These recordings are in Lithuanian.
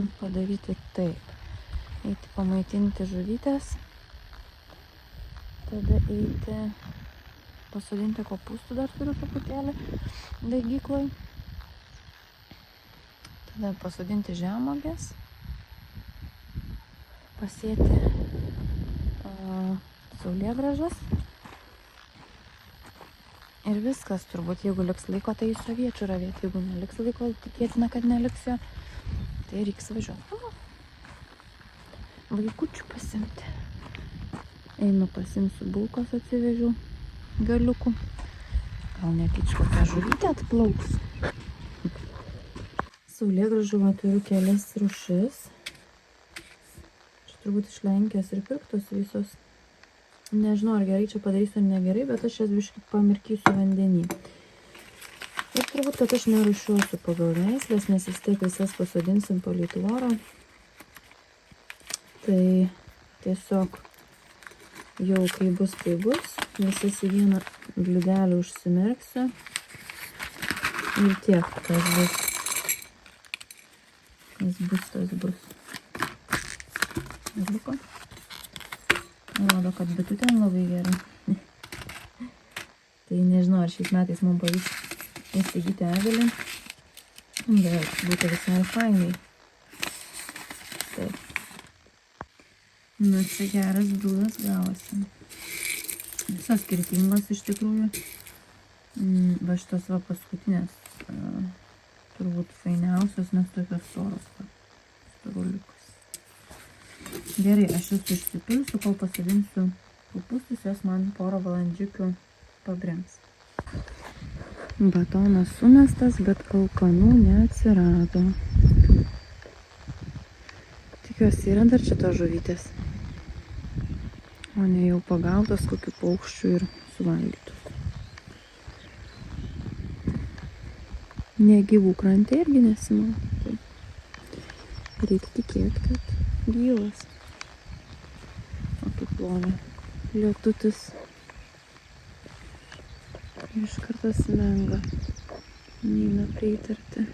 galim padaryti taip. Eiti pamaitinti žuvytės. Tada eiti pasodinti kopūstų, dar turiu truputėlį daigykloj. Tada pasodinti žemuogės. Pasėti saulėgrąžas. Ir viskas turbūt, jeigu liks laiko, tai su aviečių ravėti. Jeigu neliks laiko, tikėtina, kad neliks jo, tai reiks važiuoti. Vaikučių pasimti. Einu pasimsiu bulkos, atsivežiau galiukų. Gal netyčia kokią žuvytę atplauks. Saulėgrąžų turiu kelias rūšis. Čia turbūt iš Lenkijos ir pirktos visos. Nežinau, ar gerai čia padarysiu ar negerai, bet aš jas biškį pamirkysiu vandenį. Ir turbūt, kad aš nerūšiuosiu pagal veislės, nes vis tiek visas pasodinsim palei tvorą. Tai tiesiog jau kai bus, visas į vieną bliūdelį užsimerksiu. Ir tiek, kas bus. Tas bus. Nebuko? Rodo, kad bitutėm labai gerai. Tai nežinau, ar šiais metais mums pavyks įsigyti avilį. Bet būtų visai fainai. Taip. Nu, čia geras būdas gavosi. Visos skirtingos iš tikrųjų. Va šitos va paskutinės turbūt fainiausios, nes tokios storos. Storuliukus. Gerai, aš jas išsipilsiu, kol pasodinsiu kopūstus, jos man porą valandžiukių pabrims. Batonas sumestas, bet alkanų neatsirado. Tikiuosi, yra dar čia tos žuvytės. O ne jau pagautas kokių paukščių ir suvalgytų. Negyvų krante irgi nesimato. Reikia tikėti, kad gyvas. O kaip plovė lietutis. Iš karto smenga. Neina pritarti.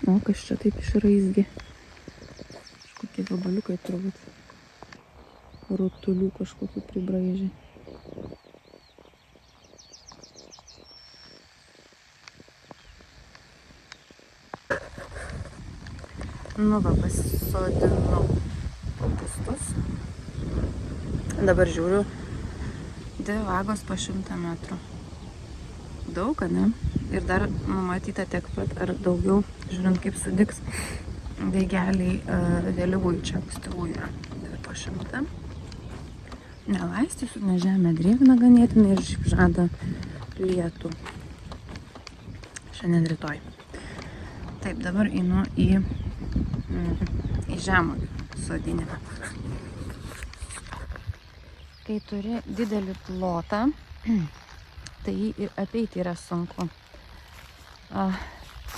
O, kas čia taip išraizgė. Kažkokie vabaliukai turbūt. Rutulių kažkokių pribraižė. Nu va, pasodinau kopūstus. Dabar žiūriu 2 vagos po 100 metrų. Daug, ne? Ir dar numatyta tiek pat ar daugiau, žiūrint kaip sudiks daigeliai vėlyvųjų čia ankstyvųjų yra 2 po 100. Nelaistysiu, nes žemė drėgna ganėtinai ir žada lietų. Šiandien rytoj. Taip, dabar einu į žemuogių sodinimą. Kai turi didelį plotą, tai jį apeiti yra sunku.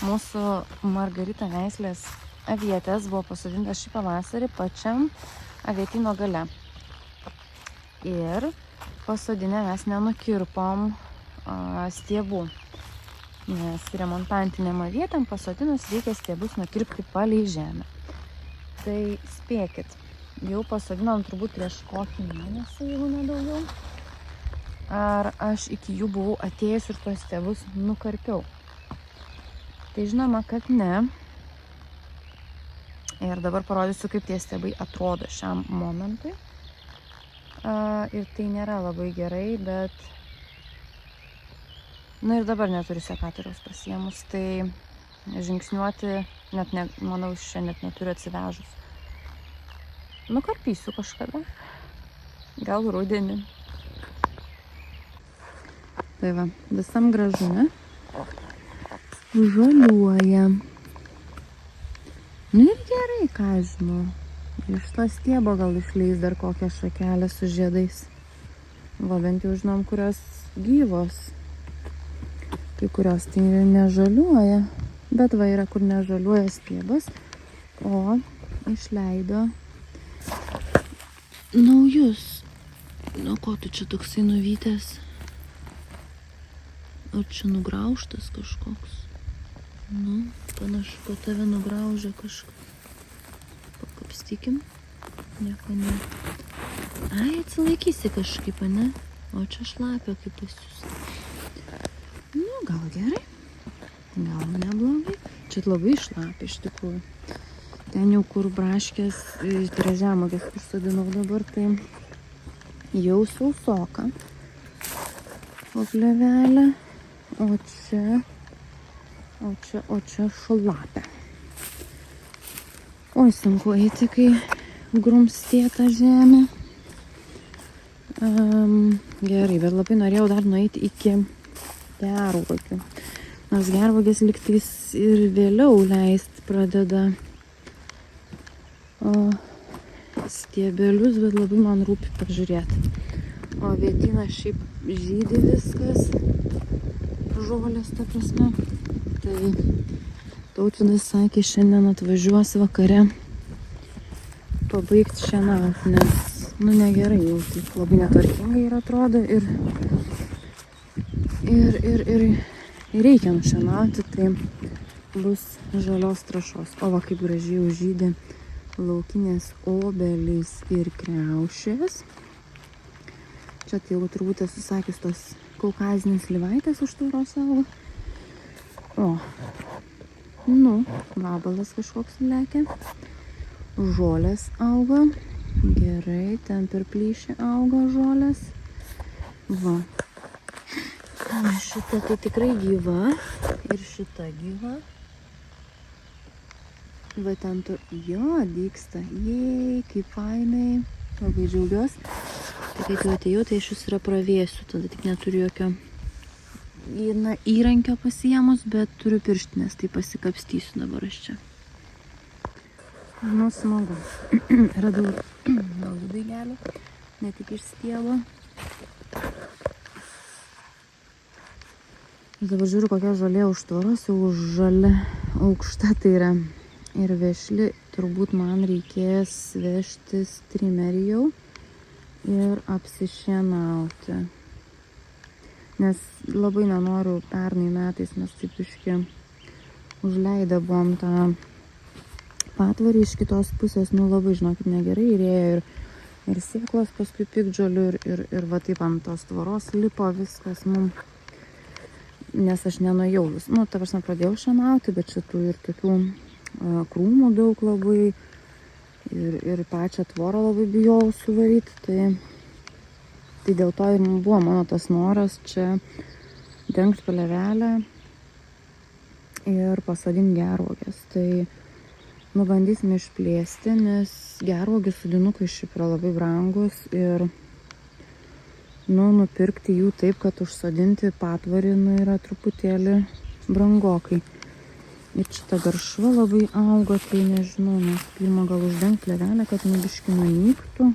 Mūsų Margarita veislės avietės buvo pasodintas šį pavasarį pačiam avietyno gale. Ir pasodinę mes nenukirpom stiebų. Nes remontantiniam avietėm pasodinus reikia stiebus nukirpti palei žemę. Tai spėkit, jau pasodinom turbūt prieš kokį mėnesį, jeigu nedaugiau. Ar aš iki jų buvau atėjus ir tos stiebus nukarpiau? Tai žinoma, kad ne. Ir dabar parodysiu, kaip tie stiebai atrodo šiam momentui. Ir tai nėra labai gerai, bet... Na ir dabar neturiu sekatoriaus pasiemus, tai žingsniuoti, manau, šiandien net neturiu atsivežus. Nukarpysiu kažkada, gal rudenį. Tai va, visam gražu, ne? Žaliuoja. Nu ir gerai, ką žinau. Iš to stiebo gal išleis dar kokią šakelę su žiedais. Va, bent jau žinom, kurios gyvos. Kai kurios tai nežaliuoja, bet va yra, kur nežaliuoja stiebas, o išleido naujus. Nu, ko tu čia toksai nuvytęs? Ar čia nugraužtas kažkoks? Nu, panašu, kad tave nugraužia kažką. Pakapstykim. Nieko ne. Ai, atsilaikysi kažkaip, ne? O čia šlapia kaip pas jūs. Nu, gal gerai. Gal neblogai. Čia labai šlapia iš tikrųjų. Ten jau kur braškės, prie žemuogės, kur sodinau dabar, tai jau sausoka. O plėvelė. O čia šlapia. Oi, sunku eiti, kai grumstėta žemė. Gerai, bet labai norėjau dar nueiti iki gervuogių. Nors gervuogės lygtais ir vėliau leisti pradeda stiebelius, bet labai man rūpi pažiūrėti. O vietyna šiaip žydi viskas. Žolės, ta prasme. Tai Tautvydas sakė, šiandien atvažiuos vakare pabaigti šienauti, nes, nu, negerai jau, taip labai netvarkingai ir atrodo ir reikia nušienauti, tai bus žalios trąšos. O va, kaip gražiai užžydė laukinės obelys ir kriaušės. Čia tai jau turbūt esu sakius tos kaukazinės slyvaitės už tvoros auga. O, nu, vabalas kažkoks lekia. Žolės auga. Gerai, ten per plyšį auga žolės. Va. Šita tai tikrai gyva. Ir šita gyva. Va ten tu, jo, dygsta. Jei, kaip fainai. Labai džiaugiuosi. Tai kai jau atėjau, tai aš jūs yra pravėsiu. Tada tik neturiu jokio įrankio pasiemus, bet turiu pirštinės. Tai pasikapstysiu dabar aš čia. Nu, smagu. Radau naujų daigelių. Ne tik iš stiebo. Dabar žiūriu, kokia žolė už tvoros. Jau žalia aukšta tai yra. Ir vešli, turbūt man reikės vežtis trimerį jau ir apsišienauti. Nes labai nenoriu, pernai metais mes taip iški užleidę buvom tą patvorį iš kitos pusės, nu labai, žinokit, negerai ir ėjo ir sėklos paskui piktžolių ir va taip ant tos tvoros lipo viskas mum. Nes aš nenuėjau vis, nu, ta prasme, pradėjau šienauti, bet šitų ir tokių krūmų daug labai ir pačią tvorą labai bijau suvaryti, tai dėl to ir buvo mano tas noras čia dengti plėvelę ir pasodinti gervuogės. Tai nu, bandysime išplėsti, nes gervuogių sodinukai šiaip yra labai brangus ir nu, nupirkti jų taip, kad užsodinti patvorį nu, yra truputėlį brangokai. Ir šita garšva labai auga, tai nežinau, nes pirmą gal uždengti plėvelę, kad nebiškai nunyktų.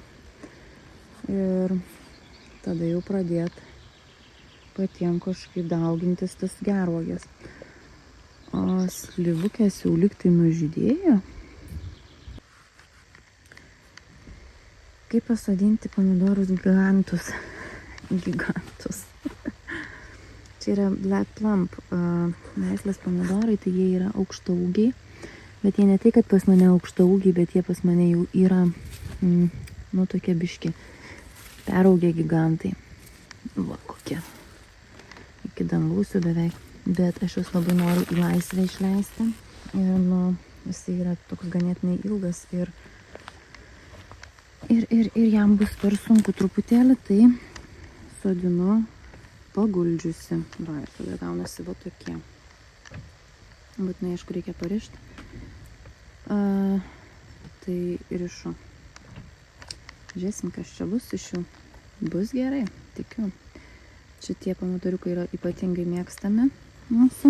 Ir tada jau pradėti patiem kažkaip daugintis tas gervuogės. O slyvukės jau liktai nužydėjo. Kaip pasodinti pomidorus gigantus? Gigantus. Čia yra Black Plump veislės pomidorai, tai jie yra aukštaūgiai. Bet jie ne tai, kad pas mane aukštaūgiai, bet jie pas mane jau yra, nu, tokie biški peraugę gigantai. Va, kokie. Iki dangusių beveik. Bet aš juos labai noriu į laisvę išleisti. Ir, nu, jisai yra toks ganėtinai ilgas ir jam bus per sunku truputėlį, tai sodinu paguldžiusi. Va, ir tada gaunasi va tokie. Būtinai, aišku, reikia parišti. Tai rišu. Žiūrėsim, kas čia bus iš jų. Bus gerai, tikiu. Šitie pomidoriukai yra ypatingai mėgstami mūsų.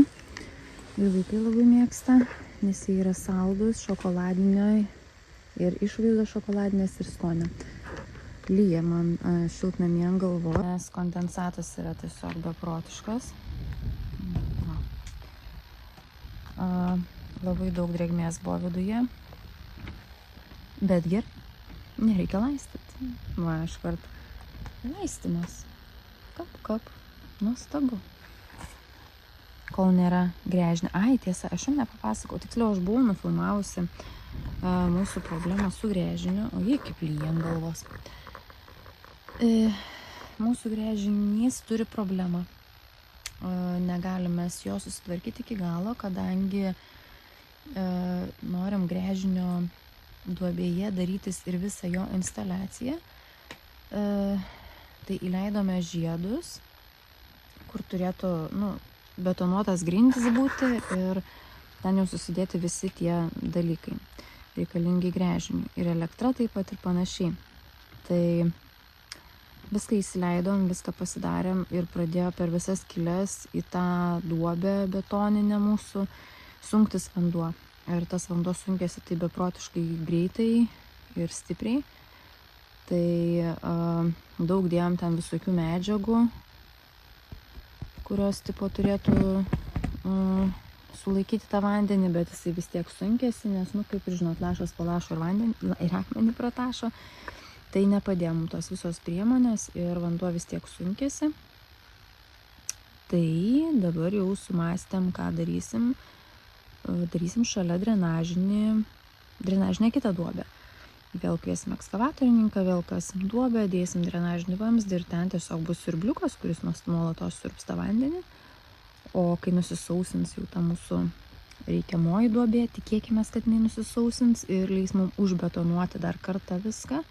Ir vaikai labai mėgsta, nes jie yra saldus, šokoladinio ir išvaizdo šokoladinės ir skonio. Lyja man šiltnamyje ant galvos, nes kondensatas yra tiesiog beprotiškas. Labai daug drėgmės buvo viduje, bet gerai, nereikia laistyti. Va, iškart laistymas. Kap, nuostabu. kol nėra gręžinio. Ai, tiesa, aš jums nepapasakau. Tiksliau, aš buvau nufilmavusi mūsų problemą su gręžiniu. O jie kaip lyja ant galvos. Mūsų gręžinys turi problemą. Negalime jo susitvarkyti iki galo, kadangi norim gręžinio duobėje darytis ir visą jo instaliaciją. Tai įleidome žiedus, kur turėtų betonuotas grindys būti ir ten jau susidėti visi tie dalykai reikalingi gręžiniui. Ir elektra taip pat ir panašiai. Tai viską įsileidom, viską pasidarėm ir pradėjo per visas skyles į tą duobę betoninę mūsų sunktis vanduo. Ir tas vanduo sunkėsi tai beprotiškai greitai ir stipriai. Tai daug dėjom ten visokių medžiagų, kurios tipo turėtų sulaikyti tą vandenį, bet jisai vis tiek sunkėsi, nes, kaip ir žinot, lašas po lašo ir akmenį pratašo. Tai nepadėjo mums tos visos priemonės ir vanduo vis tiek sunkėsi. Tai dabar jau sumastėm, ką darysim. Darysim šalia drenažinę kitą duobę. Vėl kviesim ekskavatorininką, vėl kasim duobę, dėsim drenažinį vamzdį ir ten tiesiog bus siurbliukas, kuris nuolatos siurbs tą vandenį. O kai nusisausins jau ta mūsų reikiamoji duobė, tikėkime, kad jinai nusisausins ir leis mums užbetonuoti dar kartą viską,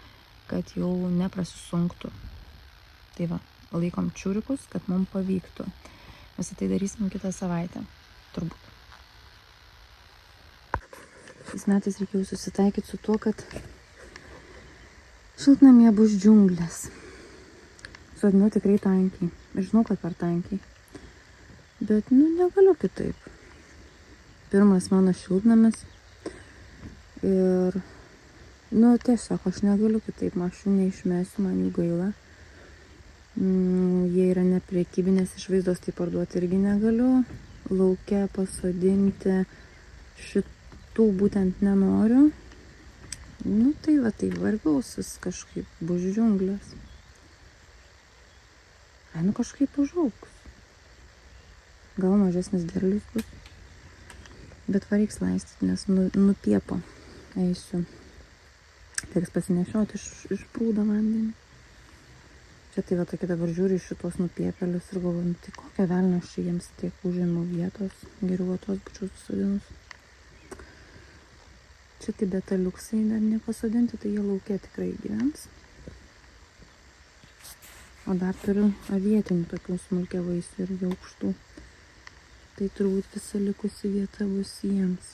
kad jau neprasisunktų. Tai va, laikom čiurikus, kad mums pavyktų. Visą tai darysim kitą savaitę, turbūt. Šiais metais reikėjo susitaikyti su tuo, kad šiltnamyje bus džiunglės. Sodinu tikrai tankiai. Ir žinau, kad per tankiai. Bet, negaliu kitaip. Pirmas mano šiltnamis. Ir, tiesiog aš negaliu kitaip. Aš jų neišmesiu, man jų gaila. Jie yra neprekybinės išvaizdos, tai parduoti irgi negaliu. Lauke pasodinti šitų būtent nenoriu. Tai va, tai vargiausis kažkaip bus džiunglės. Kažkaip užaugs. Gal mažesnis derlius bus. Bet reiks laistyti, nes nupiepo. Eisiu. Teks pasinešioti iš prūdo vandenį. Čia tai va tokia dabar žiūri iš šitos nupiepelius ir galvoju, tai kokią velnę aš jiems tiek užimu vietos. Geriau tos būčiau susodinus. Čia tai betaliuksai dar nepasodinti, tai jie lauke tikrai gyvens. O dar turiu avietinių tokių smulkiavaisių ir aukštų. Tai turbūt visa likusi vieta bus jiems.